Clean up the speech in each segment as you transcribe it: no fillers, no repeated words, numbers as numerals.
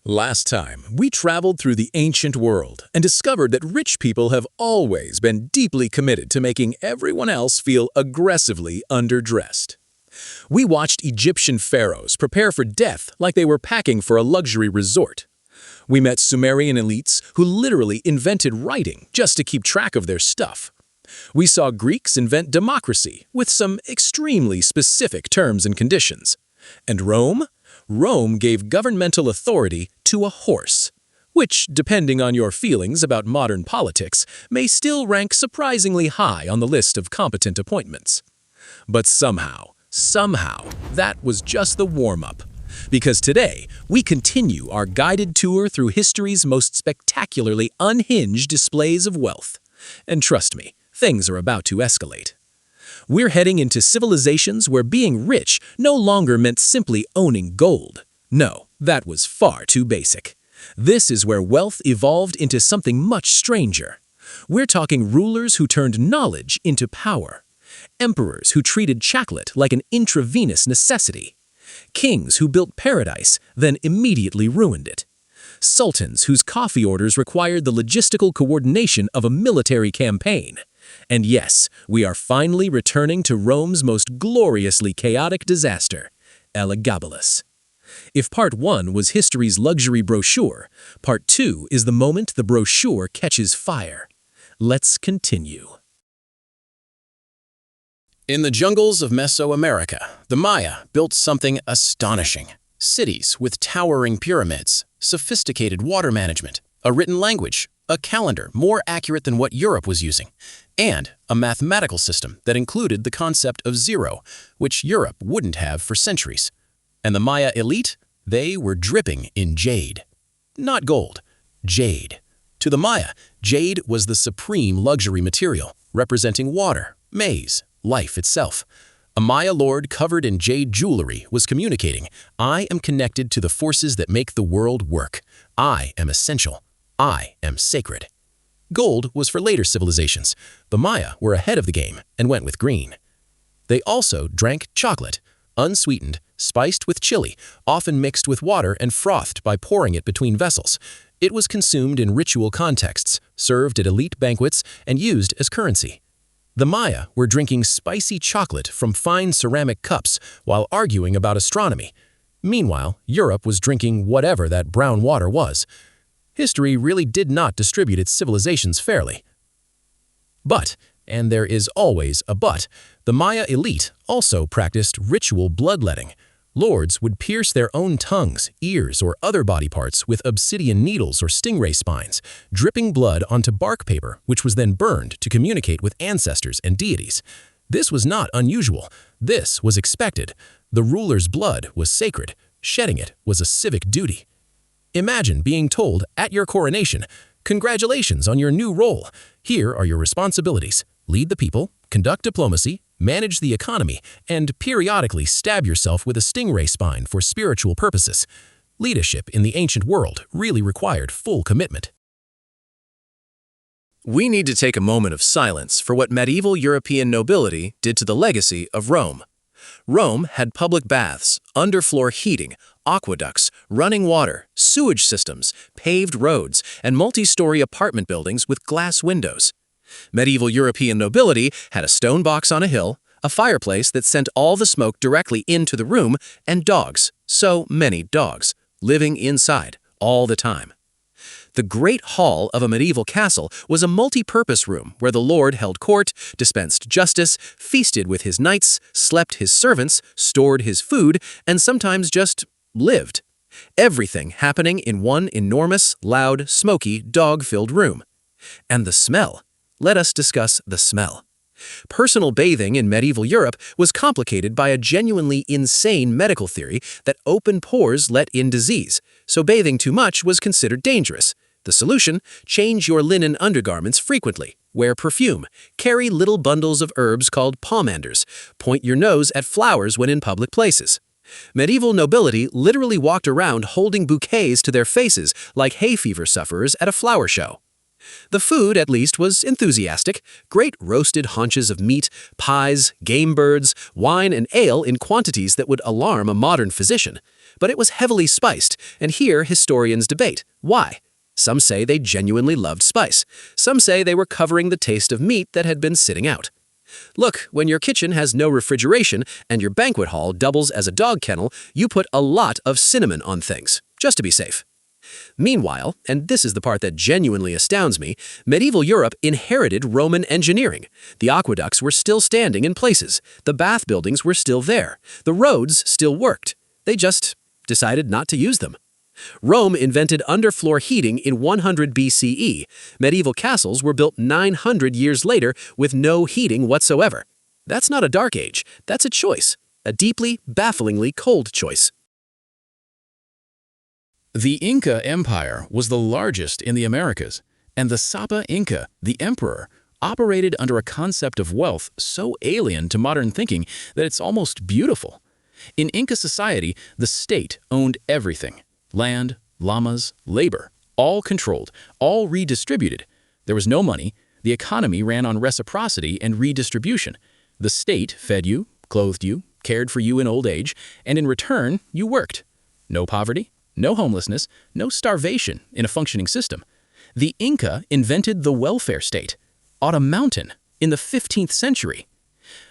Last time, we traveled through the ancient world and discovered that rich people have always been deeply committed to making everyone else feel aggressively underdressed. We watched Egyptian pharaohs prepare for death like they were packing for a luxury resort. We met Sumerian elites who literally invented writing just to keep track of their stuff. We saw Greeks invent democracy with some extremely specific terms and conditions. And Rome? Rome gave governmental authority to a horse, which, depending on your feelings about modern politics, may still rank surprisingly high on the list of competent appointments. But somehow, that was just the warm-up. Because today, we continue our guided tour through history's most spectacularly unhinged displays of wealth. And trust me, things are about to escalate. We're heading into civilizations where being rich no longer meant simply owning gold. No, that was far too basic. This is where wealth evolved into something much stranger. We're talking rulers who turned knowledge into power, emperors who treated chocolate like an intravenous necessity, kings who built paradise, then immediately ruined it, sultans whose coffee orders required the logistical coordination of a military campaign. And yes, we are finally returning to Rome's most gloriously chaotic disaster, Elagabalus. If Part 1 was history's luxury brochure, Part 2 is the moment the brochure catches fire. Let's continue. In the jungles of Mesoamerica, the Maya built something astonishing. Cities with towering pyramids, sophisticated water management, a written language, a calendar more accurate than what Europe was using, and a mathematical system that included the concept of zero, which Europe wouldn't have for centuries. And the Maya elite? They were dripping in jade. Not gold, jade. To the Maya, jade was the supreme luxury material, representing water, maize, life itself. A Maya lord covered in jade jewelry was communicating, "I am connected to the forces that make the world work. I am essential. I am sacred." Gold was for later civilizations. The Maya were ahead of the game and went with green. They also drank chocolate, unsweetened, spiced with chili, often mixed with water and frothed by pouring it between vessels. It was consumed in ritual contexts, served at elite banquets, and used as currency. The Maya were drinking spicy chocolate from fine ceramic cups while arguing about astronomy. Meanwhile, Europe was drinking whatever that brown water was. History really did not distribute its civilizations fairly. But, and there is always a but, the Maya elite also practiced ritual bloodletting. Lords would pierce their own tongues, ears, or other body parts with obsidian needles or stingray spines, dripping blood onto bark paper, which was then burned to communicate with ancestors and deities. This was not unusual. This was expected. The ruler's blood was sacred. Shedding it was a civic duty. Imagine being told at your coronation, "Congratulations on your new role. Here are your responsibilities. Lead the people, conduct diplomacy, manage the economy, and periodically stab yourself with a stingray spine for spiritual purposes." Leadership in the ancient world really required full commitment. We need to take a moment of silence for what medieval European nobility did to the legacy of Rome. Rome had public baths, underfloor heating, aqueducts, running water, sewage systems, paved roads, and multi-story apartment buildings with glass windows. Medieval European nobility had a stone box on a hill, a fireplace that sent all the smoke directly into the room, and dogs, so many dogs, living inside all the time. The Great Hall of a medieval castle was a multi-purpose room where the lord held court, dispensed justice, feasted with his knights, slept his servants, stored his food, and sometimes just lived. Everything happening in one enormous, loud, smoky, dog-filled room. And the smell. Let us discuss the smell. Personal bathing in medieval Europe was complicated by a genuinely insane medical theory that open pores let in disease, so bathing too much was considered dangerous. The solution? Change your linen undergarments frequently, wear perfume, carry little bundles of herbs called pomanders, point your nose at flowers when in public places. Medieval nobility literally walked around holding bouquets to their faces like hay fever sufferers at a flower show. The food, at least, was enthusiastic. Great roasted haunches of meat, pies, game birds, wine, and ale in quantities that would alarm a modern physician. but it was heavily spiced, and here historians debate. Why? Some say they genuinely loved spice. Some say they were covering the taste of meat that had been sitting out. Look, when your kitchen has no refrigeration and your banquet hall doubles as a dog kennel, you put a lot of cinnamon on things, just to be safe. Meanwhile, and this is the part that genuinely astounds me, medieval Europe inherited Roman engineering. The aqueducts were still standing in places. The bath buildings were still there. The roads still worked. They just decided not to use them. Rome invented underfloor heating in 100 BCE. Medieval castles were built 900 years later with no heating whatsoever. That's not a dark age. That's a choice. A deeply, bafflingly cold choice. The Inca Empire was the largest in the Americas, and the Sapa Inca, the emperor, operated under a concept of wealth so alien to modern thinking that it's almost beautiful. In Inca society, the state owned everything. Land, llamas, labor, all controlled, all redistributed. There was no money. The economy ran on reciprocity and redistribution. The state fed you, clothed you, cared for you in old age, and in return, you worked. No poverty, no homelessness, no starvation in a functioning system. The Inca invented the welfare state, on a mountain, in the 15th century.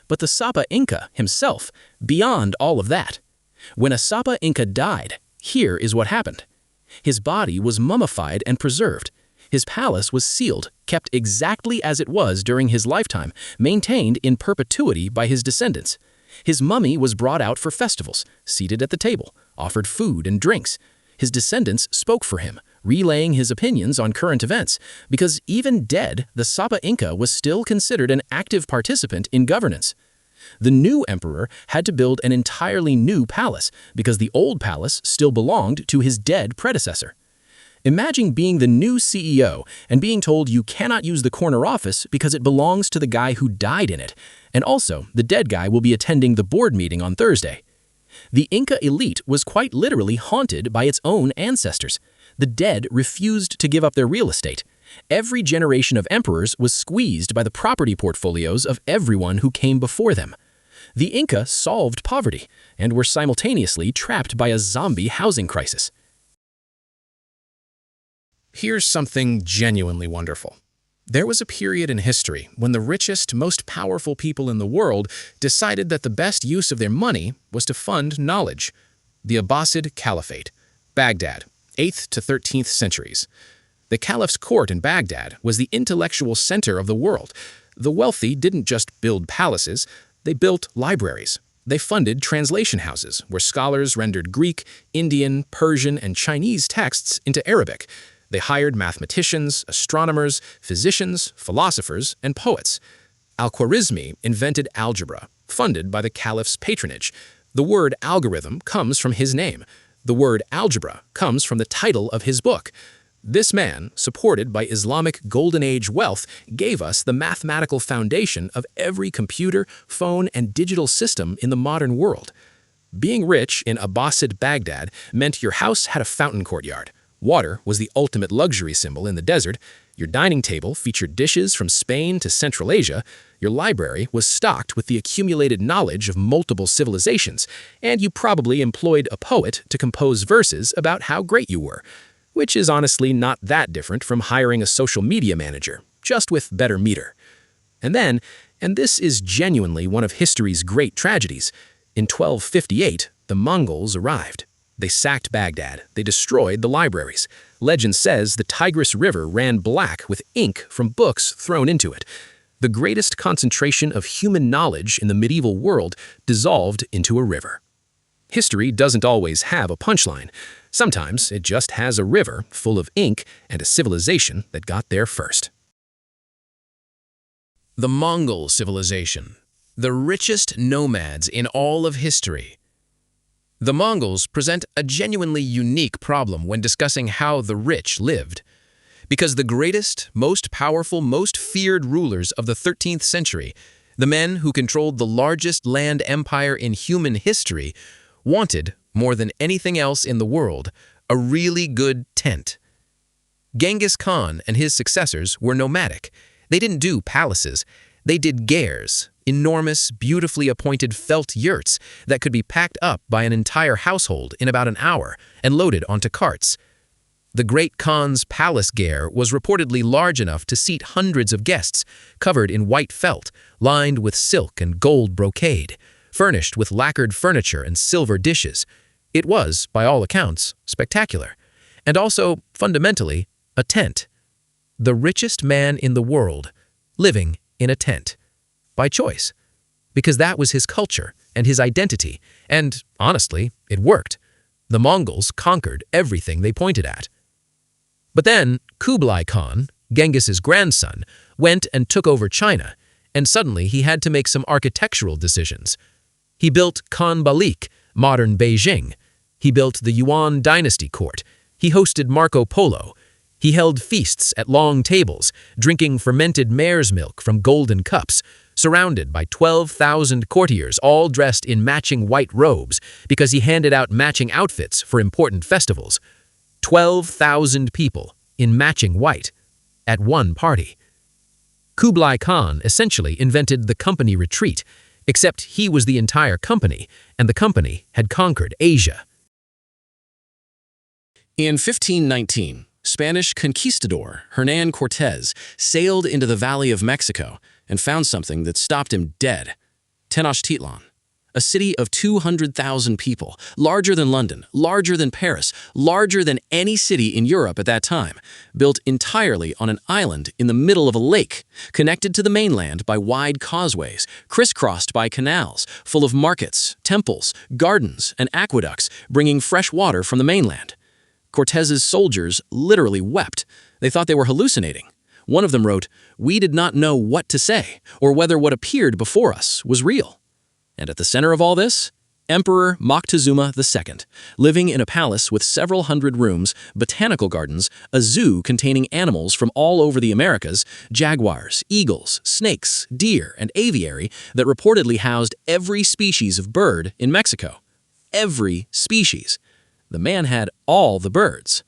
But the Sapa Inca himself, beyond all of that. When a Sapa Inca died, here is what happened. His body was mummified and preserved. His palace was sealed, kept exactly as it was during his lifetime, maintained in perpetuity by his descendants. His mummy was brought out for festivals, seated at the table, offered food and drinks. His descendants spoke for him, relaying his opinions on current events, because even dead, the Sapa Inca was still considered an active participant in governance. The new emperor had to build an entirely new palace because the old palace still belonged to his dead predecessor. Imagine being the new CEO and being told you cannot use the corner office because it belongs to the guy who died in it, and also the dead guy will be attending the board meeting on Thursday. The Inca elite was quite literally haunted by its own ancestors. The dead refused to give up their real estate. Every generation of emperors was squeezed by the property portfolios of everyone who came before them. The Inca solved poverty and were simultaneously trapped by a zombie housing crisis. Here's something genuinely wonderful. There was a period in history when the richest, most powerful people in the world decided that the best use of their money was to fund knowledge. The Abbasid Caliphate, Baghdad, 8th to 13th centuries. The caliph's court in Baghdad was the intellectual center of the world. The wealthy didn't just build palaces, they built libraries. They funded translation houses where scholars rendered Greek, Indian, Persian, and Chinese texts into Arabic. They hired mathematicians, astronomers, physicians, philosophers, and poets. Al-Khwarizmi invented algebra, funded by the caliph's patronage. The word algorithm comes from his name. The word algebra comes from the title of his book. This man, supported by Islamic Golden Age wealth, gave us the mathematical foundation of every computer, phone, and digital system in the modern world. Being rich in Abbasid Baghdad meant your house had a fountain courtyard. Water was the ultimate luxury symbol in the desert. Your dining table featured dishes from Spain to Central Asia. Your library was stocked with the accumulated knowledge of multiple civilizations, and you probably employed a poet to compose verses about how great you were, which is honestly not that different from hiring a social media manager, just with better meter. And then, and this is genuinely one of history's great tragedies, in 1258, the Mongols arrived. They sacked Baghdad. They destroyed the libraries. Legend says the Tigris River ran black with ink from books thrown into it. The greatest concentration of human knowledge in the medieval world dissolved into a river. History doesn't always have a punchline. Sometimes it just has a river full of ink and a civilization that got there first. The Mongol Civilization, the richest nomads in all of history. The Mongols present a genuinely unique problem when discussing how the rich lived. Because the greatest, most powerful, most feared rulers of the 13th century, the men who controlled the largest land empire in human history, wanted, more than anything else in the world, a really good tent. Genghis Khan and his successors were nomadic. They didn't do palaces. They did gairs, enormous, beautifully appointed felt yurts that could be packed up by an entire household in about an hour and loaded onto carts. The Great Khan's palace gare was reportedly large enough to seat hundreds of guests, covered in white felt, lined with silk and gold brocade, furnished with lacquered furniture and silver dishes. It was, by all accounts, spectacular, and also, fundamentally, a tent. The richest man in the world, living in a tent. By choice. Because that was his culture and his identity, and, honestly, it worked. The Mongols conquered everything they pointed at. But then, Kublai Khan, Genghis's grandson, went and took over China, and suddenly he had to make some architectural decisions. He built Khan Balik, modern Beijing. He built the Yuan dynasty court. He hosted Marco Polo. He held feasts at long tables, drinking fermented mare's milk from golden cups, surrounded by 12,000 courtiers all dressed in matching white robes because he handed out matching outfits for important festivals. 12,000 people in matching white at one party. Kublai Khan essentially invented the company retreat, except he was the entire company, and the company had conquered Asia. In 1519, Spanish conquistador Hernán Cortés sailed into the Valley of Mexico and found something that stopped him dead: Tenochtitlan, a city of 200,000 people, larger than London, larger than Paris, larger than any city in Europe at that time, built entirely on an island in the middle of a lake, connected to the mainland by wide causeways, crisscrossed by canals, full of markets, temples, gardens, and aqueducts, bringing fresh water from the mainland. Cortez's soldiers literally wept. They thought they were hallucinating. One of them wrote, "We did not know what to say, or whether what appeared before us was real." And at the center of all this, Emperor Moctezuma II, living in a palace with several hundred rooms, botanical gardens, a zoo containing animals from all over the Americas, jaguars, eagles, snakes, deer, and aviary that reportedly housed every species of bird in Mexico. Every species. The man had all the birds.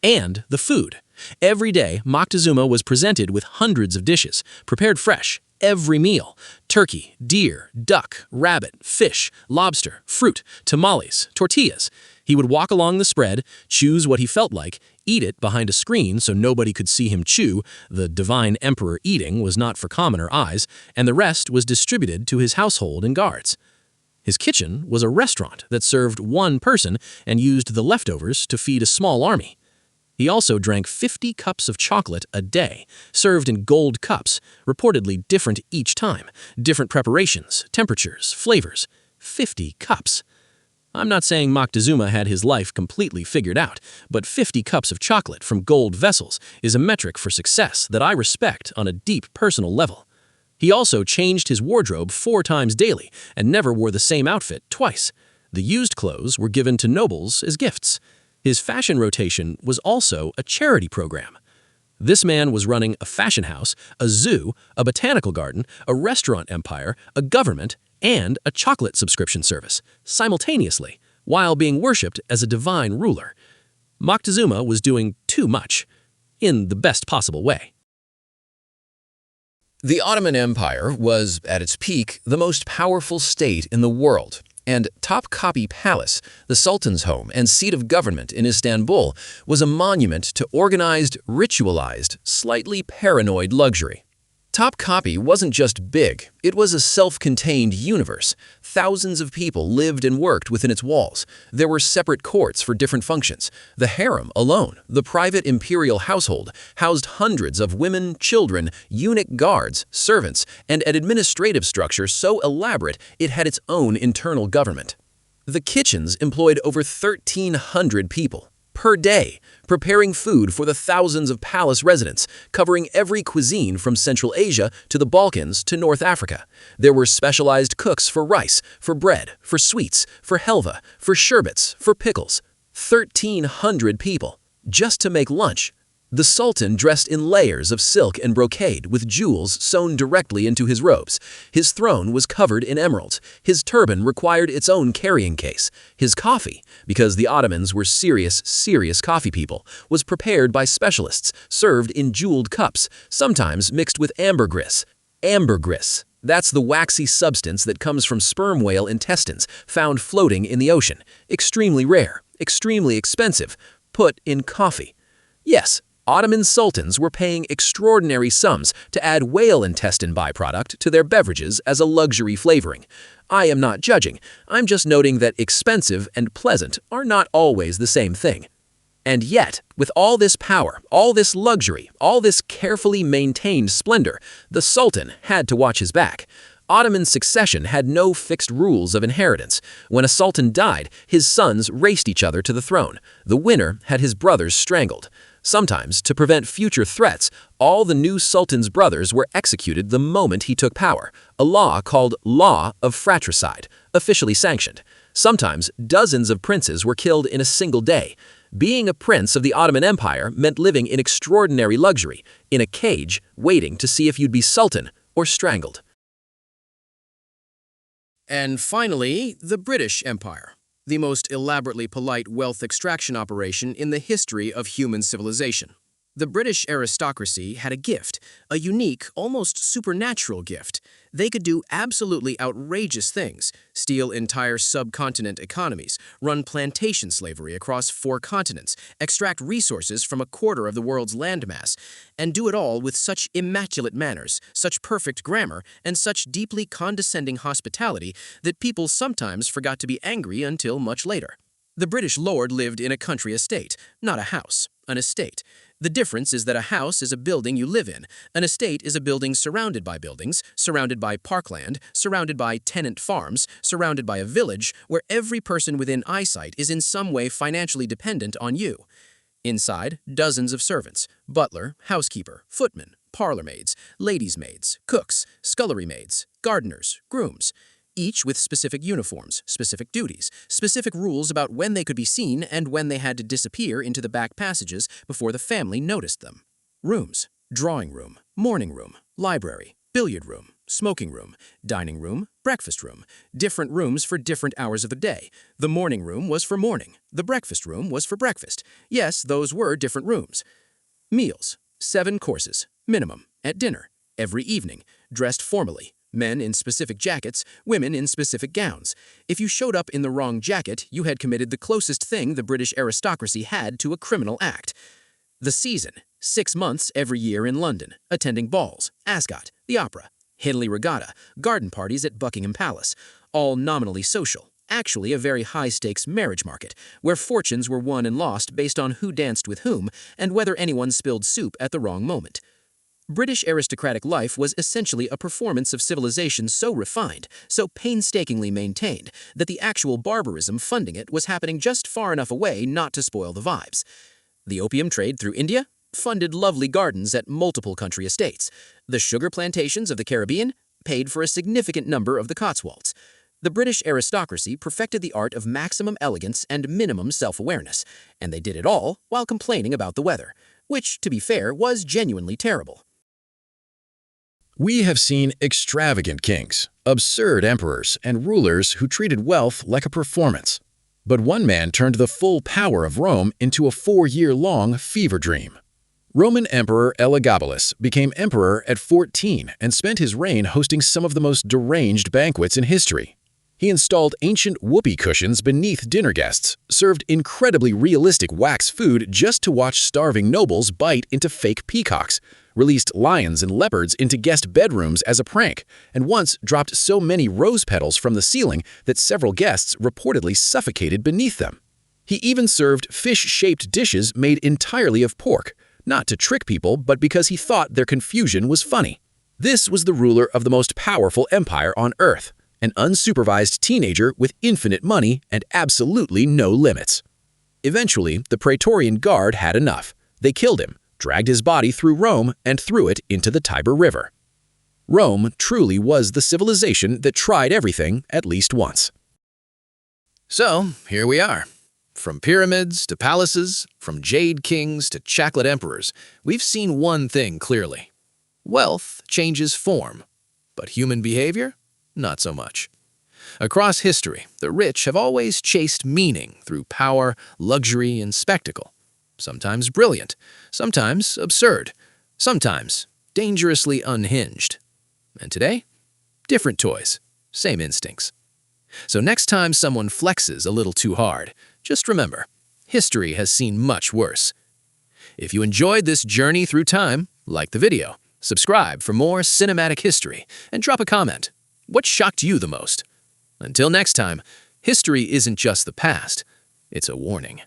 And the food. Every day, Moctezuma was presented with hundreds of dishes, prepared fresh, every meal: turkey, deer, duck, rabbit, fish, lobster, fruit, tamales, tortillas. He would walk along the spread, choose what he felt like, eat it behind a screen so nobody could see him chew. The divine emperor eating was not for commoner eyes, and the rest was distributed to his household and guards. His kitchen was a restaurant that served one person and used the leftovers to feed a small army. He also drank 50 cups of chocolate a day, served in gold cups, reportedly different each time, different preparations, temperatures, flavors. 50 cups. I'm not saying Moctezuma had his life completely figured out, but 50 cups of chocolate from gold vessels is a metric for success that I respect on a deep personal level. He also changed his wardrobe 4 times daily and never wore the same outfit twice. The used clothes were given to nobles as gifts. His fashion rotation was also a charity program. This man was running a fashion house, a zoo, a botanical garden, a restaurant empire, a government, and a chocolate subscription service, simultaneously, while being worshipped as a divine ruler. Moctezuma was doing too much, in the best possible way. The Ottoman Empire was, at its peak, the most powerful state in the world, and Topkapi Palace, the Sultan's home and seat of government in Istanbul, was a monument to organized, ritualized, slightly paranoid luxury. Topkapi wasn't just big, it was a self-contained universe. Thousands of people lived and worked within its walls. There were separate courts for different functions. The harem alone, the private imperial household, housed hundreds of women, children, eunuch guards, servants, and an administrative structure so elaborate it had its own internal government. The kitchens employed over 1,300 people per day, preparing food for the thousands of palace residents, covering every cuisine from Central Asia to the Balkans to North Africa. There were specialized cooks for rice, for bread, for sweets, for helva, for sherbets, for pickles. 1,300 people, just to make lunch. The Sultan dressed in layers of silk and brocade with jewels sewn directly into his robes. His throne was covered in emeralds. His turban required its own carrying case. His coffee, because the Ottomans were serious coffee people, was prepared by specialists, served in jeweled cups, sometimes mixed with ambergris. Ambergris, That's the waxy substance that comes from sperm whale intestines found floating in the ocean. Extremely rare, extremely expensive, put in coffee. Yes, Ottoman sultans were paying extraordinary sums to add whale intestine byproduct to their beverages as a luxury flavoring. I am not judging, I'm just noting that expensive and pleasant are not always the same thing. And yet, with all this power, all this luxury, all this carefully maintained splendor, the Sultan had to watch his back. Ottoman succession had no fixed rules of inheritance. When a sultan died, his sons raced each other to the throne. The winner had his brothers strangled. Sometimes, to prevent future threats, all the new sultan's brothers were executed the moment he took power, a law called Law of Fratricide, officially sanctioned. Sometimes, dozens of princes were killed in a single day. Being a prince of the Ottoman Empire meant living in extraordinary luxury, in a cage, waiting to see if you'd be sultan or strangled. And finally, the British Empire, the most elaborately polite wealth extraction operation in the history of human civilization. The British aristocracy had a gift, a unique, almost supernatural gift. They could do absolutely outrageous things, steal entire subcontinent economies, run plantation slavery across 4 continents, extract resources from a quarter of the world's landmass, and do it all with such immaculate manners, such perfect grammar, and such deeply condescending hospitality that people sometimes forgot to be angry until much later. The British lord lived in a country estate, not a house, an estate. The difference is that a house is a building you live in. An estate is a building surrounded by buildings, surrounded by parkland, surrounded by tenant farms, surrounded by a village where every person within eyesight is in some way financially dependent on you. Inside, dozens of servants, butler, housekeeper, footman, parlor-maids, ladies' maids, cooks, scullery maids, gardeners, grooms, each with specific uniforms, specific duties, specific rules about when they could be seen and when they had to disappear into the back passages before the family noticed them. Rooms: drawing room, morning room, library, billiard room, smoking room, dining room, breakfast room, different rooms for different hours of the day. The morning room was for morning, the breakfast room was for breakfast. Yes, those were different rooms. Meals: 7 courses, minimum, at dinner, every evening, dressed formally. Men in specific jackets, women in specific gowns. If you showed up in the wrong jacket, you had committed the closest thing the British aristocracy had to a criminal act. The season: 6 months every year in London, attending balls, Ascot, the opera, Henley Regatta, garden parties at Buckingham Palace, all nominally social, actually a very high-stakes marriage market, where fortunes were won and lost based on who danced with whom and whether anyone spilled soup at the wrong moment. British aristocratic life was essentially a performance of civilization so refined, so painstakingly maintained, that the actual barbarism funding it was happening just far enough away not to spoil the vibes. The opium trade through India funded lovely gardens at multiple country estates. The sugar plantations of the Caribbean paid for a significant number of the Cotswolds. The British aristocracy perfected the art of maximum elegance and minimum self-awareness, and they did it all while complaining about the weather, which, to be fair, was genuinely terrible. We have seen extravagant kings, absurd emperors, and rulers who treated wealth like a performance. But one man turned the full power of Rome into a 4-year-long fever dream. Roman Emperor Elagabalus became emperor at 14 and spent his reign hosting some of the most deranged banquets in history. He installed ancient whoopee cushions beneath dinner guests, served incredibly realistic wax food just to watch starving nobles bite into fake peacocks, released lions and leopards into guest bedrooms as a prank, and once dropped so many rose petals from the ceiling that several guests reportedly suffocated beneath them. He even served fish-shaped dishes made entirely of pork, not to trick people, but because he thought their confusion was funny. This was the ruler of the most powerful empire on Earth, an unsupervised teenager with infinite money and absolutely no limits. Eventually, the Praetorian Guard had enough. They killed him, dragged his body through Rome, and threw it into the Tiber River. Rome truly was the civilization that tried everything at least once. So, here we are. From pyramids to palaces, from jade kings to chocolate emperors, we've seen one thing clearly. Wealth changes form, but human behavior? Not so much. Across history, the rich have always chased meaning through power, luxury, and spectacle. Sometimes brilliant, sometimes absurd, sometimes dangerously unhinged. And today, Different toys, same instincts. So next time someone flexes a little too hard, just remember, history has seen much worse. If you enjoyed this journey through time, like the video, subscribe for more cinematic history, and drop a comment. What shocked you the most? Until next time, history isn't just the past, it's a warning.